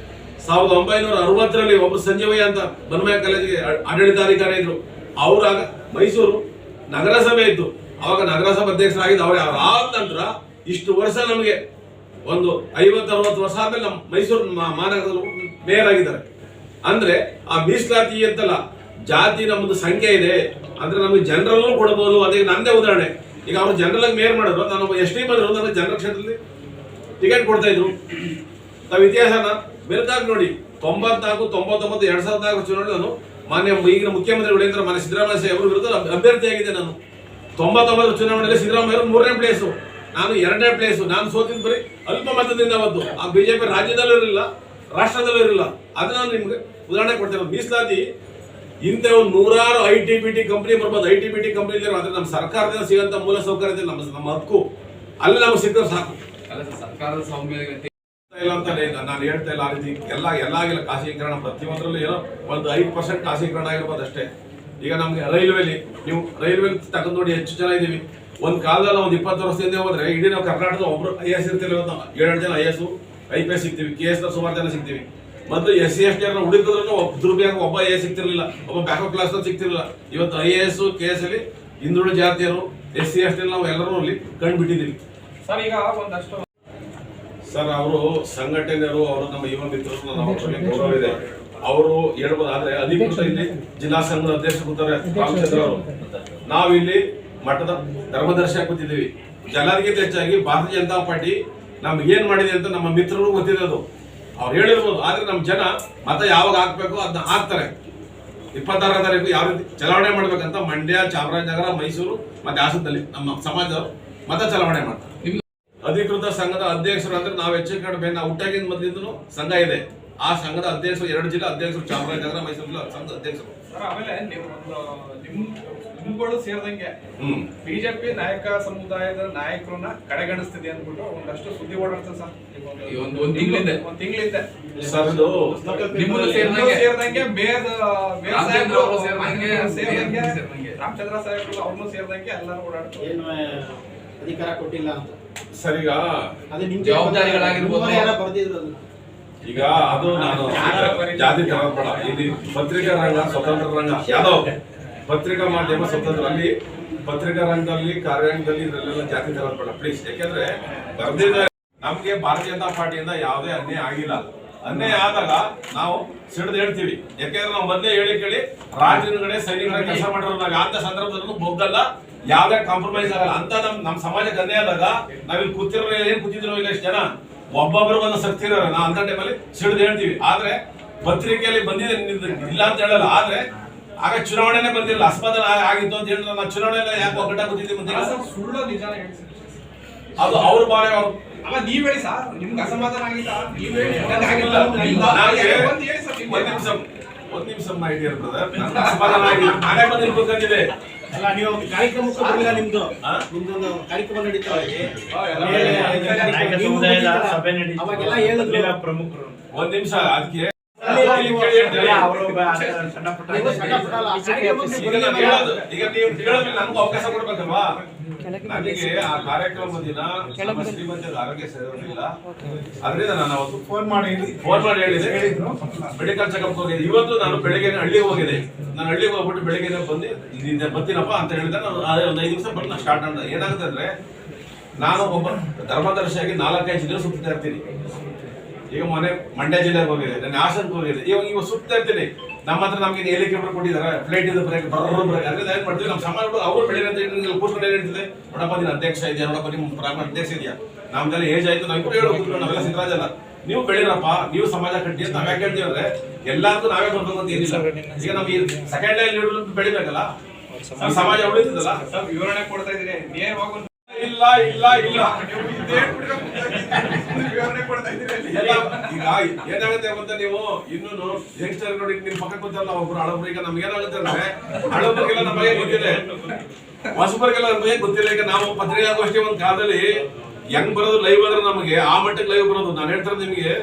1960ರಲ್ಲಿ ಒಬ್ಬರು ಸಂಜೀವಯ್ಯ ಅಂತ ಬನ್ಮಯ್ಯ ಕಾಲೇಜಿಗೆ ಆಡಳಿತಾಧಿಕಾರಿ ಇದ್ರು. ಅವರಾಗ ಮೈಸೂರು ನಗರಸಭೆ ಇತ್ತು, ಅವಾಗ ನಗರಸಭೆ ಅಧ್ಯಕ್ಷರಾಗಿದ್ದು ಅವ್ರು. ಆದ ನಂತರ ಇಷ್ಟು ವರ್ಷ ನಮಗೆ ಒಂದು 50-60 ವರ್ಷ ಆದ್ಮೇಲೆ ನಮ್ಮ ಮೈಸೂರು ಮಹಾನಗರದಲ್ಲಿ ಮೇಯರ್ ಆಗಿದ್ದಾರೆ. ಅಂದ್ರೆ ಆ ಮೀಸಲಾತಿ ಅಂತಲ್ಲ, ಜಾತಿ ನಮ್ಮದು ಸಂಖ್ಯೆ ಇದೆ ಅಂದ್ರೆ ನಮಗೆ ಜನರಲ್ಲೂ ಕೊಡಬಹುದು. ಅದೇ ನಂದೇ ಉದಾಹರಣೆ, ಈಗ ಅವರು ಜನರಲ್ ಮೇಯರ್ ಮಾಡಿದ್ರು, ನಾನು ST ಬಂದ್ರು, ನನಗೆ ಜನರಲ್ ಕ್ಷೇತ್ರದಲ್ಲಿ ಟಿಕೆಟ್ ಕೊಡ್ತಾ ಇದ್ರು. ನಾವು ಇತಿಹಾಸನ ಬೆಳಕಾಗಿ ನೋಡಿ, 94, 99, 2004 ಚುನಾವಣೆ ನಾನು ಮಾನ್ಯ ಈಗಿನ ಮುಖ್ಯಮಂತ್ರಿಗಳು ಮಾನ್ಯ ಸಿದ್ದರಾಮಯ್ಯ ಅವರ ವಿರುದ್ಧ ಅಭ್ಯರ್ಥಿಯಾಗಿದೆ. ನಾನು 99 ಚುನಾವಣೆಯಲ್ಲಿ ಸಿದ್ದರಾಮಯ್ಯ ಅವರು 3ನೇ ಪ್ಲೇಸು, ನಾನು 2ನೇ ಪ್ಲೇಸು. ನಾನು ಸೋತಿದ್ದು ಬರೀ ಅಲ್ಪ ಮತದಿಂದ. ಅವತ್ತು ಆ BJP ರಾಜ್ಯದಲ್ಲೂ ಇರಲಿಲ್ಲ, ರಾಷ್ಟ್ರದಲ್ಲೂ ಇರಲಿಲ್ಲ. ಅದನ್ನ ನಾನು ನಿಮ್ಗೆ ಉದಾಹರಣೆ ಕೊಡ್ತೇನೆ. ಮೀಸಲಾತಿ ಇಂಥ ಒಂದು 100 ITBT ಕಂಪನಿ ಬರ್ಬೋದು, ITBT ಕಂಪನಿ ಆದ್ರೆ ನಮ್ಮ ಸರ್ಕಾರದಿಂದ ಸಿಗಂತ ಮೂಲ ಸೌಕರ್ಯ ನಮ್ಮ ಹಕ್ಕು ಅಲ್ಲಿ ನಮ್ಗೆ ಸಿಕ್ಕರೆ ಸಾಕು. ಸರ್ಕಾರದ ಸೌಮ್ಯತೆ ಇಲ್ಲ ಅಂತ ನಾನು ಹೇಳ್ತಾ ಇಲ್ಲ. ಆ ರೀತಿ ಎಲ್ಲ ಖಾಸಗೀಕರಣ ಪ್ರತಿಯೊಂದರಲ್ಲೂ ಏನೋ ಒಂದು 5% ಖಾಸಗೀಕರಣ ಆಗಿರ್ಬೋದು ಅಷ್ಟೇ. ಈಗ ನಮ್ಗೆ ರೈಲ್ವೆಲಿ ನೀವು ತಗೊಂಡು ನೋಡಿ, ಹೆಚ್ಚು ಜನ ಇದೀವಿ. ಒಂದ್ ಕಾಲದಲ್ಲಿ ಒಂದು 20 ವರ್ಷದಿಂದ ಹೋದ್ರೆ ಇಡೀ ನಾವು ಕರ್ನಾಟಕದ ಒಬ್ರು IAS ಇರ್ತಿಲ್ಲ, 7 ಜನ IAS IPS ಸಿಗ್ತೀವಿ, KS ಸುಮಾರು ಜನ ಸಿಗ್ತೀವಿ. ಮೊದಲು SC ST ಹುಡುಕಿದ್ರು ದುರ್ಬ್ಯಾಗ ಒಬ್ಬ IAS ಸಿಗ್ತಿರ್ಲಿಲ್ಲ, ಒಬ್ಬ ಬ್ಯಾಕಪ್ ಕ್ಲಾಸ್ ಸಿಗ್ತಿರ್ಲಿಲ್ಲ. ಇವತ್ತು IAS KS ಅಲ್ಲಿ ಹಿಂದುಳಿದ ಜಾತಿಯರು SC ST ನಾವು ಎಲ್ಲರೂ ಅಲ್ಲಿ ಕಂಡುಬಿಟ್ಟಿದ್ದೀವಿ. ಸರ್ ಈಗ ಒಂದಷ್ಟು ಸರ್ ಅವರು ಸಂಘಟನೆಯರು, ಅವರು ನಮ್ಮ ಯುವ ಮಿತ್ರರು, ನಮ್ಮ ಗೌರವ ಇದೆ, ಅವರು ಹೇಳ್ಬೋದು. ಆದ್ರೆ ಅಧಿಕೃತ ಇಲ್ಲಿ ಜಿಲ್ಲಾ ಸಂಘದ ಅಧ್ಯಕ್ಷರು ಕೂತಾರೆ ರಾಮಚಂದ್ರ ಅವರು. ನಾವಿಲ್ಲಿ ಮಠದ ಧರ್ಮದರ್ಶಿ ಕೂತಿದ್ದೀವಿ. ಎಲ್ಲರಿಗಿಂತ ಹೆಚ್ಚಾಗಿ ಭಾರತೀಯ ಜನತಾ ಪಾರ್ಟಿ ನಮ್ಗೆ ಏನ್ ಮಾಡಿದೆ ಅಂತ ನಮ್ಮ ಮಿತ್ರರು ಗೊತ್ತಿರೋದು, ಅವ್ರು ಹೇಳಿರ್ಬೋದು. ಆದ್ರೆ ನಮ್ಮ ಜನ ಮತ ಯಾವಾಗ ಹಾಕ್ಬೇಕು ಅದನ್ನ ಹಾಕ್ತಾರೆ. 26ನೇ ತಾರೀಕು ಯಾವ ರೀತಿ ಚಲಾವಣೆ ಮಾಡ್ಬೇಕಂತ ಮಂಡ್ಯ, ಚಾಮರಾಜನಗರ, ಮೈಸೂರು ಮತ್ತೆ ಹಾಸನದಲ್ಲಿ ನಮ್ಮ ಸಮಾಜದವರು ಮತ ಚಲಾವಣೆ ಮಾಡ್ತಾರೆ. ಅಧಿಕೃತ ಸಂಘದ ಅಧ್ಯಕ್ಷರು ಅಂದ್ರೆ ನಾವು ಹೆಚ್ಚು ಕಡಿಮೆ ನಾವು ಹುಟ್ಟಾಗಿಂದ ಮೊದಲಿಂದಲೂ ಸಂಘ ಇದೆ. ಆ ಸಂಘದ ಅಧ್ಯಕ್ಷರು 2 ಜಿಲ್ಲಾ ಅಧ್ಯಕ್ಷರು, ಚಾಮರಾಜನಗರ, ಮೈಸೂರು ಸಂಘದ ಅಧ್ಯಕ್ಷರು. ಆಮೇಲೆ ನಿಮ್ಗಳು ಸೇರಿದಂಗೆ BJP ನಾಯಕ ಸಮುದಾಯದ ನಾಯಕರನ್ನ ಕಡೆಗಣಿಸ್ತಿದೆ ಅಂದ್ಬಿಟ್ಟು ಒಂದಷ್ಟು ಸುದ್ದಿ ಓಡಾಡ್ತದೆ ಸರ್. ಒಂದು ತಿಂಗಳಿಂದ ಸರ್ ಇದು ಸೇರಿದಂಗೆ ರಾಮಚಂದ್ರ ಸಾಹೇಬ್ರು ಅವ್ರನ್ನೂ ಸೇರಿದಂಗೆ ಎಲ್ಲರೂ ಓಡಾಡ್ತಾರೆ. ಏನು ಅಧಿಕಾರ ಕೊಟ್ಟಿಲ್ಲ ಅಂತ ಸರ್ ಈಗ ಅದು ನಿಮ್ ಜವಾಬ್ದಾರಿಗಳಾಗಿರ್ಬೋದು. ಈಗ ಅದು ನಾನು ಜಾತಿ ತಗೊಳ್ಬೇಡ. ಇಲ್ಲಿ ಪತ್ರಿಕಾ ರಂಗ ಸ್ವತಂತ್ರ ರಂಗ, ಯಾವ್ದೋ ಪತ್ರಿಕಾ ಮಾಧ್ಯಮ ಸ್ವತಂತ್ರ, ಅಲ್ಲಿ ಪತ್ರಿಕಾ ರಂಗದಲ್ಲಿ ಕಾರ್ಯಾಂಗದಲ್ಲಿ ಇದರಲ್ಲೆಲ್ಲ ಜಾತಿ ತಗೊಳ್ಬೇಡ ಪ್ಲೀಸ್. ಯಾಕೆಂದ್ರೆ ಬರ್ದಿದ್ದ ನಮ್ಗೆ ಭಾರತೀಯ ಜನತಾ ಪಾರ್ಟಿಯಿಂದ ಯಾವುದೇ ಅನ್ಯಾಯ ಆಗಿಲ್ಲ. ಅನ್ಯಾಯ ಆದಾಗ ನಾವು ಸಿಡಿದು ಹೇಳ್ತೀವಿ. ಯಾಕೆಂದ್ರೆ ನಾವು ಮೊದಲೇ ಕೇಳಿ ರಾಜ್ಯದ ಸೈನಿಕರ ಕೆಲಸ ಮಾಡಿರೋದು. ನಾವು ಅಂತ ಸಂದರ್ಭದಲ್ಲೂ ಬೊಗ್ಗಲ್ಲ, ಯಾವ್ದೇ ಕಾಂಪ್ರಮೈಸ್ ಆಗಲ್ಲ ಅಂತ ನಮ್ಮ ಸಮಾಜಕ್ಕೆ ಅನ್ಯಾಯ ಆದಾಗ ನಾವಿಲ್ಲಿ ಕೂತಿರೋ ಏನ್ ಕೂತಿದ್ರು ಇಲ್ಲ ಇಷ್ಟು ಜನ, ಒಬ್ಬೊಬ್ರು ಒಂದು ಶಕ್ತಿ ಇರೋರು. ನಾವು ಅಂತ ಟೈಮಲ್ಲಿ ಸಿಡಿದು ಹೇಳ್ತೀವಿ. ಆದ್ರೆ ಪತ್ರಿಕೆಯಲ್ಲಿ ಬಂದಿದೆ ಇಲ್ಲ ಅಂತ ಹೇಳಲ್ಲ. ಆದ್ರೆ ಆಗ ಚುನಾವಣೆನೇ ಬಂದಿಲ್ಲ, ಅಸ್ಪದ ಆಗಿತ್ತು ಅಂತ ಹೇಳಿದ್ರೆ ನಾವು ಚುನಾವಣೆ ಯಾಕೆ ಒಗ್ಗಟ್ಟ ಕೂತಿದ್ದೀವಿ ಸುಳ್ಳು ನಿಜಾನ ಹೇಳಿ ಅದು ಅವ್ರ ಬಾರೆ. ಅವರು ಅಲ್ಲ ನೀವ್ ಹೇಳಿ ಸರ್, ನಿಮ್ಗೆ ಅಸಮಾಧಾನ ಆಗಿಲ್ಲ ನೀವ್ ಹೇಳಿ. ಒಂದ್ ನಿಮಿಷ ಮಾಹಿತಿ ಇರ್ತದೆ. ಅಸಮಾಧಾನ ಆಗಿಲ್ಲ, ನಾನೇ ಬಂದಿರ್ಬೇಕಂತಿದೆ. ಅಲ್ಲ ನೀವು ಕಾರ್ಯಕ್ರಮಕ್ಕೆ ಬರಲಿಲ್ಲ, ನಿಮ್ದೊಂದು ಕಾರ್ಯಕ್ರಮ ನಡೀತಾ ಅವಾಗೆಲ್ಲ ಹೇಳಿದ್ರು ಪ್ರಮುಖರು. ಒಂದ್ ನಿಮಿಷ ಅದಕ್ಕೆ ಈಗ ನೀವು ಕೇಳೋದ್ಮೇಲೆ ನಮ್ಗೂ ಅವಕಾಶ ಕೊಡ್ಬೇಕಲ್ವಾ. ನನಗೆ ಆ ಕಾರ್ಯಕ್ರಮ ದಿನ ಶ್ರೀಮಂತ ಆರೋಗ್ಯ ಸೇರಿರಲಿಲ್ಲ, ಅದರಿಂದ ನಾನು ಅವತ್ತು ಫೋನ್ ಮಾಡಿ ಹೇಳಿದೆ. ಮೆಡಿಕಲ್ ಚೆಕಪ್ ಹೋಗಿದೆ. ಇವತ್ತು ನಾನು ಬೆಳಗ್ಗೆ ಹಳ್ಳಿಗೆ ಹೋಗಿದೆ. ನಾನು ಹಳ್ಳಿಗೆ ಹೋಗ್ಬಿಟ್ಟು ಬೆಳಗ್ಗೆ ಬಂದು ಬರ್ತೀನಪ್ಪ ಅಂತ ಹೇಳಿದ್ರೆ ನಾನು ಒಂದು 5 ದಿವಸ ಬಂದು ನಾನು ಸ್ಟಾರ್ಟ್ ಮಾಡಿದೆ. ಏನಾಗುತ್ತೆ ಅಂದ್ರೆ ನಾನು ಒಬ್ಬ ಧರ್ಮದರ್ಶಿಯಾಗಿ 4-5 ದಿನ ಸುತ್ತಾ ಇರ್ತೀನಿ. ಈಗ ಮೊನ್ನೆ ಮಂಡ್ಯ ಜಿಲ್ಲೆಗೆ ಹೋಗಿದೆ, ನಾನು ಹಾಸನಕ್ಕೆ ಹೋಗಿದೆ. ಇವಾಗ ಸುತ್ತ ಇರ್ತೀನಿ, ನಮ್ಮ ಹತ್ರ ನಮ್ಗೆ ಹೆಲಿಕಾಪ್ಟರ್ ಕೊಟ್ಟಿದ್ದಾರೆ, ಫ್ಲೈಟ್ ಇದೆ ಬ್ರೇಕ್ ಬ್ರೇಕ್ ಅಂದ್ರೆ ಏನ್ ಮಾಡ್ತೀವಿ, ನಮ್ಮ ಸಮಾಜ ಅವ್ರು ಬೆಳೆಯೋದು ಕೂತ್ಕೊಂಡು ಏನಿರ್ತದೆ, ನೋಡಪ್ಪ ನೀನು ಅಧ್ಯಕ್ಷ ಇದೆಯಾ, ನೋಡಪ್ಪ ನಿಮ್ಮ ಅಧ್ಯಕ್ಷ ಇದೆಯಾ, ನಮ್ದೆಲ್ಲ ಏಜ್ ಆಯ್ತು, ನಾವು ಇಬ್ಬರು ಹೇಳೋದು ನಾವೆಲ್ಲ ಸಿದ್ದರಾಜಲ್ಲ, ನೀವು ಬೆಳಿರಪ್ಪ, ನೀವು ಸಮಾಜ ಕಟ್ಟಿ ಅಂತ ನಾವ್ಯಾಕೆ ಹೇಳ್ತೀವಿ ಅಂದ್ರೆ ಎಲ್ಲಾರ್ಗೂ ನಾವೇ ಬರ್ಬೇಕು ಅಂತ ಏನಿಲ್ಲ. ಈಗ ನಾವು ಈ ಸೆಕೆಂಡ್ ಲೈನ್ ಲೀಡರ್ ಬೆಳಿಬೇಕಲ್ಲ, ಸಮಾಜ ಉಳಿತದಲ್ಲ. ವಿವರಣೆ ಕೊಡ್ತಾ ಇದೀನಿ, ನೇರವಾಗಿ ಇಲ್ಲ ಇಲ್ಲ ಇಲ್ಲ ವಿವರಣೆ ಕೊಡ್ತಾ ಇದೀನಿ. ಈಗ ಏನಾಗುತ್ತೆ ಗೊತ್ತಾ, ನೀವು ಇನ್ನೂ ಯಂಗ್ಸ್ಟರ್ ನೋಡಿ ನಿಮ್ ಪಕ್ಕ ಕೂತಲ್ಲ ಒಬ್ರು ಹಳಬ್ರು, ಈಗ ನಮ್ಗೆ ಏನಾಗುತ್ತೆ ಅಂದ್ರೆ ಹಳಬ್ರಿಗೆಲ್ಲ ನಮ್ಮ ಬಗ್ಗೆ ಗೊತ್ತಿದೆ, ಹೊಸಬರಿಗೆಲ್ಲ ನಮ್ಮ ಬಗ್ಗೆ ಗೊತ್ತಿಲ್ಲ. ಈಗ ನಾವು ಪತ್ರಿಕಾಗೋಷ್ಠಿ ಒಂದು ಕಾಲದಲ್ಲಿ ಹೆಂಗ್ ಬರೋದು ಲೈವ್ ಅಂದ್ರೆ ನಮಗೆ ಆ ಮಟ್ಟಕ್ಕೆ ಲೈವ್ ಬರೋದು. ನಾನು ಹೇಳ್ತಾರೆ ನಿಮಗೆ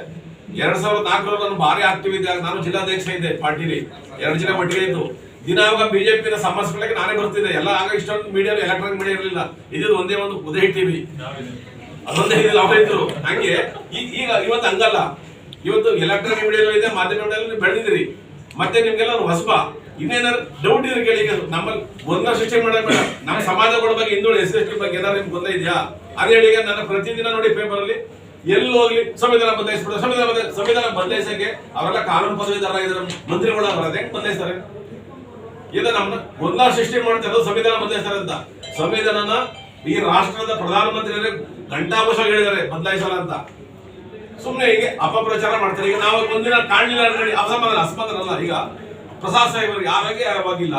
2004 ನಾನು ಭಾರಿ ಆಕ್ಟಿವ್ ಇದ್ದೆ, ನಾನು ಜಿಲ್ಲಾಧ್ಯಕ್ಷ ಇದ್ದೆ ಪಾರ್ಟಿಲಿ, 2 ಜನ ಒಟ್ಟಿಗೆ ಇದ್ದು ದಿನಾವಾಗ ಬಿಜೆಪಿನ ಸಮಸ್ಯೆಗಳಿಗೆ ನಾನೇ ಬರ್ತಿದ್ದೆ. ಎಲ್ಲ ಆಗ ಇಷ್ಟೊಂದು ಮೀಡಿಯಾ ಎಲೆಕ್ಟ್ರಾನಿಕ್ ಮೀಡಿಯಾ ಇರಲಿಲ್ಲ, ಇದ್ದು ಒಂದೇ ಒಂದು ಉದಯ ಟಿವಿ, ಅದೊಂದೇ ಇದ್ದಿಲ್ಲ ಅವ್ರು ಇದ್ರು. ಹಂಗೆ ಈಗ ಇವತ್ತು ಹಂಗಲ್ಲ, ಇವತ್ತು ಎಲೆಕ್ಟ್ರಾನಿಕ್ ಮೀಡಿಯಾ ಇದೆ, ಮಾಧ್ಯಮಗಳಲ್ಲಿ ಬೆಳೆದಿದ್ದೀರಿ, ಮತ್ತೆ ನಿಮ್ಗೆಲ್ಲ ಹೊಸಬ ಇನ್ನೇನಾದ್ರು ಡೌಟ್ ಇದ್ರೆ ಕೇಳಿ. ಈಗ ನಮ್ಮಲ್ಲಿ ಗೊಂದಲ ಸೃಷ್ಟಿ ಮಾಡಕ್ ಬೇಡ, ನಮ್ಮ ಸಮಾಜಗಳ ಬಗ್ಗೆ ಹಿಂದುಳಿದ SC/ST ಬಗ್ಗೆ ಏನಾದ್ರು ನಿಮ್ಗೆ ಗೊಂದಲ ಇದೆಯಾ ಅದೇ ಹೇಳಿ. ಈಗ ನನ್ನ ಪ್ರತಿದಿನ ನೋಡಿ ಪೇಪರ್ ಅಲ್ಲಿ ಎಲ್ಲಿ ಹೋಗ್ಲಿ ಸಂವಿಧಾನ ಬದಲಾಯಿಸ್ಬಿಡ, ಸಂವಿಧಾನ ಬದಲಾಯಿಸಕ್ಕೆ ಅವರೆಲ್ಲ ಕಾನೂನು ಪದವೀಧರ ಇದ್ದಾರೆ, ಮಂತ್ರಿಗಳು ಬರೋದು ಹೆಂಗ್ ಬದಲಾಯಿಸ್ತಾರೆ? ಇದು ನಮ್ಮ ಗೊಂದಲ ಸೃಷ್ಟಿ ಮಾಡ್ತಾರೆ, ಸಂವಿಧಾನ ಬದಲಾಯಿಸ್ತಾರೆ ಅಂತ. ಸಂವಿಧಾನನ ಈ ರಾಷ್ಟ್ರದ ಪ್ರಧಾನಮಂತ್ರಿಯವರೇ ಘಂಟಾಘೋಷ ಹೇಳಿದ್ದಾರೆ ಬದಲಾಯಿಸಲ್ಲ ಅಂತ. ಸುಮ್ಮನೆ ಹೀಗೆ ಅಪಪ್ರಚಾರ ಮಾಡ್ತಾರೆ. ಈಗ ನಾವು ಒಂದಿನ ಕಾಣಲಿಲ್ಲ ಅಂದ್ರೆ ಅಸಮಾಧಾನ ಅಲ್ಲ. ಈಗ ಪ್ರಸಾದ್ ಸಾಹೇಬರಿಗೆ ಆರೋಗ್ಯ ಯಾವಾಗಿಲ್ಲ,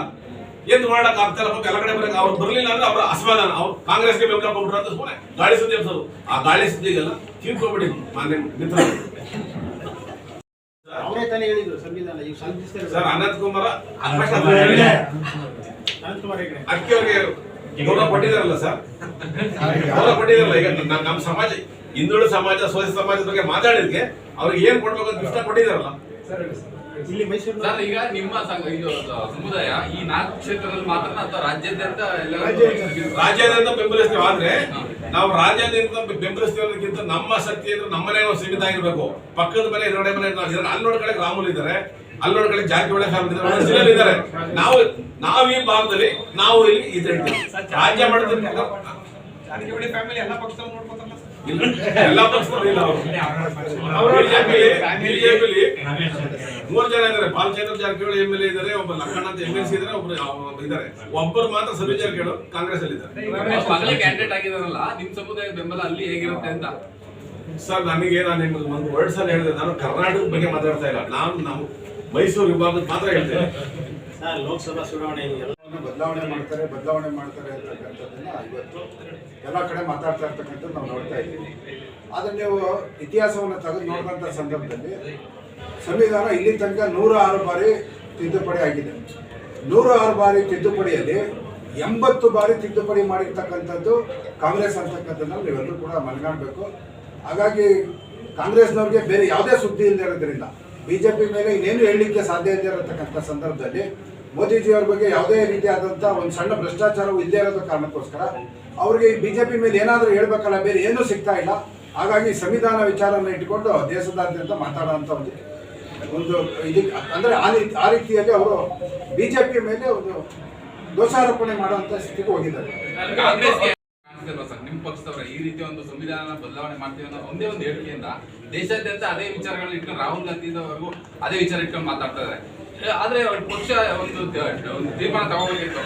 ಎಂದು ಮಾಡಕ್ ಆಗ್ತಾ ಇಲ್ಲ, ಎಲ್ಲ ಕಡೆ ಬರಕ್ಕೆ ಅವ್ರು ಬರ್ಲಿಲ್ಲ ಅಂದ್ರೆ ಅವರ ಅಸಮಾಧಾನ, ಅವ್ರು ಕಾಂಗ್ರೆಸ್ಗೆ ಬೆಂಬಲ ಕೊಟ್ಟರು ಅಂತ ಸುಮ್ಮನೆ ಗಾಳಿ ಸುದ್ದಿ ಎಬ್ಸೋದು. ಆ ಗಾಳಿ ಸುದ್ದಿಗೆಲ್ಲ ತೀರ್ಕೊಬಿಡಿ ಮಾನ್ಯ ಮಿತ್ರ. ಅವರೇ ತಾನೇ ಹೇಳಿದ್ರು ಸಂವಿಧಾನ ಈಗ ಸಂಧಿಸ್ತಾರೆ ಸರ್ ಅನಂತ್ ಕುಮಾರ್ ಅಕ್ಕಿ ಅವ್ರಿಗೆ ಗೌರವ ಕೊಟ್ಟಿದಾರಲ್ಲ ಸರ್, ಗೌರವ ಕೊಟ್ಟಿದಾರಲ್ಲ. ಈಗ ನಮ್ಮ ಸಮಾಜ, ಹಿಂದುಳಿದ ಸಮಾಜ, ಶೋಷಿತ ಸಮಾಜದ ಬಗ್ಗೆ ಮಾತಾಡಿದ್ಕೆ ಅವ್ರಿಗೆ ಏನ್ ಕೊಡ್ಬೇಕು ಅಂತ ಇಷ್ಟ ಕೊಟ್ಟಿದಾರಲ್ಲ. ಇಲ್ಲಿ ಮೈಸೂರು ಸರ್ ಈಗ ನಿಮ್ಮ ಇದು ಸಮುದಾಯ ಈ 4 ಕ್ಷೇತ್ರದಲ್ಲಿ ಮಾತ್ರ ಅಥವಾ ರಾಜ್ಯಾದ್ಯಂತ ರಾಜ್ಯಾದ್ಯಂತ ಬೆಂಬಲಿಸ್ತೀವಿ. ಆದ್ರೆ ನಾವು ರಾಜ್ಯಾದ್ಯಂತ ಬೆಂಬಲಿಸ್ತೀವಿ ಅನ್ನೋದಕ್ಕಿಂತ ನಮ್ಮ ಶಕ್ತಿ ಅಂದ್ರೆ ನಮ್ಮನೆ ನಾವು ಸೀಮಿತ ಆಗಿರ್ಬೇಕು. ಪಕ್ಕದ ಮನೆ ಎದುರುಗಡೆ ಮನೆ ಅಲ್ಲಿ ನೋಡ್ಕಡೆ ರಾಮುಲ್ ಇದ್ದಾರೆ, ಅಲ್ಲಿ ನೋಡ್ಕಡೆ ಜಾರಕಿಹೊಳಿ ಫ್ಯಾಮಿಲಿ ಇದ್ದಾರೆ. ನಾವು ಈ ಭಾಗದಲ್ಲಿ ನಾವು ಇಲ್ಲಿ ಇದ್ದಿರ್ತೀವಿ. ರಾಜ್ಯ ಮಾಡಿದ್ರೆ ಜಾರಕಿಹೊಳಿ ಫ್ಯಾಮಿಲಿ ಎಲ್ಲ ಪಕ್ಷದವ್ರು ನೋಡ್ಕೊತಾರಲ್ಲ ಸರ್. ಇಲ್ಲ, ಎಲ್ಲಾ ಪಕ್ಷದವರು ಇಲ್ಲ. ಅವರು ಬಿಜೆಪಿಲಿ 3 ಜನ ಇದ್ದಾರೆ, ಬಾಲಚಂದ್ರ ಜಾರಕಿಹೊಳಿ MLA ಇದ್ದಾರೆ, ಒಬ್ಬ ಲಕ್ಕಣ್ಣ ಅಂತ MLC ಇದ್ದಾರೆ, ಒಬ್ರು ಇದ್ದಾರೆ, ಒಬ್ಬರು ಮಾತ್ರ ಸಬಿ ಜಾರಕಿಹೊಳಿ ಕಾಂಗ್ರೆಸ್ ಅಲ್ಲಿ ಇದ್ದಾರೆ. ಮಗಳೇ ಕ್ಯಾಂಡಿಡೇಟ್ ಆಗಿದಾರಲ್ಲ, ನಿಮ್ ಸಮುದಾಯದ ಬೆಂಬಲ ಅಲ್ಲಿ ಹೇಗಿರುತ್ತೆ ಅಂತ. ಸರ್ ನಾನು ನಿಮ್ಗೆ ಒಂದು ವರ್ಡ್ಸ್ ಅಲ್ಲಿ ಹೇಳಿದೆ, ನಾನು ಕರ್ನಾಟಕದ ಬಗ್ಗೆ ಮಾತಾಡ್ತಾ ಇಲ್ಲ, ನಾನು ನಮ್ಮ ಮೈಸೂರು ವಿಭಾಗದ ಮಾತ್ರ ಹೇಳ್ತೇನೆ. ಸರ್ ಲೋಕಸಭಾ ಚುನಾವಣೆ ಬದಲಾವಣೆ ಮಾಡ್ತಾರೆ ಅಂತಕ್ಕಂಥದ್ದನ್ನ ಇವತ್ತು ಎಲ್ಲ ಕಡೆ ಮಾತಾಡ್ತಾ ಇರ್ತಕ್ಕಂಥದ್ದು ನಾವು ನೋಡ್ತಾ ಇದ್ದೀವಿ. ಆದರೆ ನೀವು ಇತಿಹಾಸವನ್ನು ತೆಗೆದು ನೋಡಿದಂಥ ಸಂದರ್ಭದಲ್ಲಿ ಸಂವಿಧಾನ ಇಲ್ಲಿ ತನಕ 106 ಬಾರಿ ತಿದ್ದುಪಡಿ ಆಗಿದೆ. 106 ಬಾರಿ ತಿದ್ದುಪಡಿಯಲ್ಲಿ 80 ಬಾರಿ ತಿದ್ದುಪಡಿ ಮಾಡಿರ್ತಕ್ಕಂಥದ್ದು ಕಾಂಗ್ರೆಸ್ ಅಂತಕ್ಕಂಥದ್ದನ್ನು ನೀವೆಲ್ಲರೂ ಕೂಡ ಮನಗಾಣಬೇಕು. ಹಾಗಾಗಿ ಕಾಂಗ್ರೆಸ್ನವ್ರಿಗೆ ಬೇರೆ ಯಾವುದೇ ಸುದ್ದಿ ಇಲ್ಲದೆ ಇರೋದ್ರಿಂದ ಬಿಜೆಪಿ ಮೇಲೆ ಇನ್ನೇನು ಹೇಳಲಿಕ್ಕೆ ಸಾಧ್ಯ ಇಲ್ಲದೆ ಇರತಕ್ಕಂಥ ಸಂದರ್ಭದಲ್ಲಿ ಮೋದಿಜಿಯವ್ರ ಬಗ್ಗೆ ಯಾವುದೇ ರೀತಿಯಾದಂಥ ಒಂದು ಸಣ್ಣ ಭ್ರಷ್ಟಾಚಾರವು ಇಲ್ಲದೆ ಇರೋದ ಕಾರಣಕ್ಕೋಸ್ಕರ ಅವ್ರಿಗೆ ಈ ಬಿಜೆಪಿ ಮೇಲೆ ಏನಾದರೂ ಹೇಳ್ಬೇಕಲ್ಲ, ಬೇರೆ ಏನೂ ಸಿಗ್ತಾ ಇಲ್ಲ. ಹಾಗಾಗಿ ಸಂವಿಧಾನ ವಿಚಾರನ ಇಟ್ಕೊಂಡು ದೇಶದಾದ್ಯಂತ ಮಾತಾಡುವಂಥ ಒಂದು ಇದಕ್ಕೆ ಅಂದರೆ ಆ ರೀತಿಯಲ್ಲಿ ಅವರು ಬಿಜೆಪಿ ಮೇಲೆ ಒಂದು ದೋಷಾರೋಪಣೆ ಮಾಡುವಂಥ ಸ್ಥಿತಿಗೆ ಹೋಗಿದ್ದಾರೆ. ನಿಮ್ ಪಕ್ಷದವರ ಈ ರೀತಿ ಒಂದು ಸಂವಿಧಾನ ಬದಲಾವಣೆ ಮಾಡ್ತೀವಿ ಅನ್ನೋ ಒಂದೇ ಒಂದು ಹೇಳಿಕೆಯಿಂದ ದೇಶಾದ್ಯಂತ ಅದೇ ವಿಚಾರಗಳನ್ನ ಇಟ್ಕೊಂಡು ರಾಹುಲ್ ಗಾಂಧಿವರೆಗೂ ಅದೇ ವಿಚಾರ ಇಟ್ಕೊಂಡು ಮಾತಾಡ್ತಾ ಇದ್ದಾರೆ. ಆದ್ರೆ ಪಕ್ಷ ಒಂದು ತೀರ್ಮಾನ ತಗೋಬೇಕಿತ್ತು.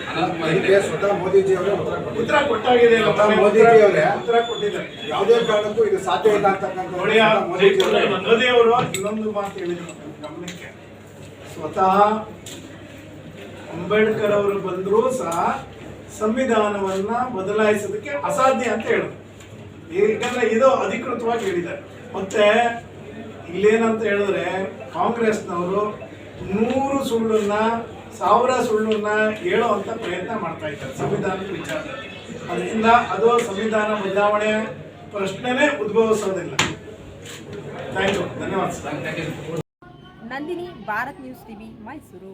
ಸ್ವತಃ ಮೋದಿಜಿಯವರೇ ಉತ್ತರ ಕೊಟ್ಟಾಗಿದೆ. ಮೋದಿಜಿಯವರೇ ಉತ್ತರ ಕೊಟ್ಟಿದ್ದಾರೆ. ಯಾವುದೇ ಕಾರಣಕ್ಕೂ ಇದು ಸಾಧ್ಯ ಇಲ್ಲ ಅಂತಕ್ಕಂಥ ಮೋದಿಯವರು ಇನ್ನೊಂದು ಮಾತು ಹೇಳಿದ್ರು ಗಮನಕ್ಕೆ. ಸ್ವತಃ ಅಂಬೇಡ್ಕರ್ ಅವರು ಬಂದರೂ ಸಹ ಸಂವಿಧಾನವನ್ನ ಬದಲಾಯಿಸೋದಕ್ಕೆ ಅಸಾಧ್ಯ ಅಂತ ಹೇಳಿದ್ರು. ಯಾಕಂದ್ರೆ ಇದು ಅಧಿಕೃತವಾಗಿ ಹೇಳಿದ್ದಾರೆ. ಮತ್ತೆ ಇಲ್ಲೇನಂತ ಹೇಳಿದ್ರೆ ಕಾಂಗ್ರೆಸ್ನವರು 100 ಸುಳ್ಳನ್ನ 1000 ಸುಳ್ಳನ್ನ ಹೇಳುವಂತ ಪ್ರಯತ್ನ ಮಾಡ್ತಾ ಇದ್ದಾರೆ ಸಂವಿಧಾನದ ವಿಚಾರದಲ್ಲಿ. ಅದರಿಂದ ಅದು ಸಂವಿಧಾನ ಬದಲಾವಣೆ ಪ್ರಶ್ನೆನೇ ಉದ್ಭವಿಸೋದಿಲ್ಲ. ಥ್ಯಾಂಕ್ ಯು, ಧನ್ಯವಾದ. Nandini, Bharat news TV, Mysuru.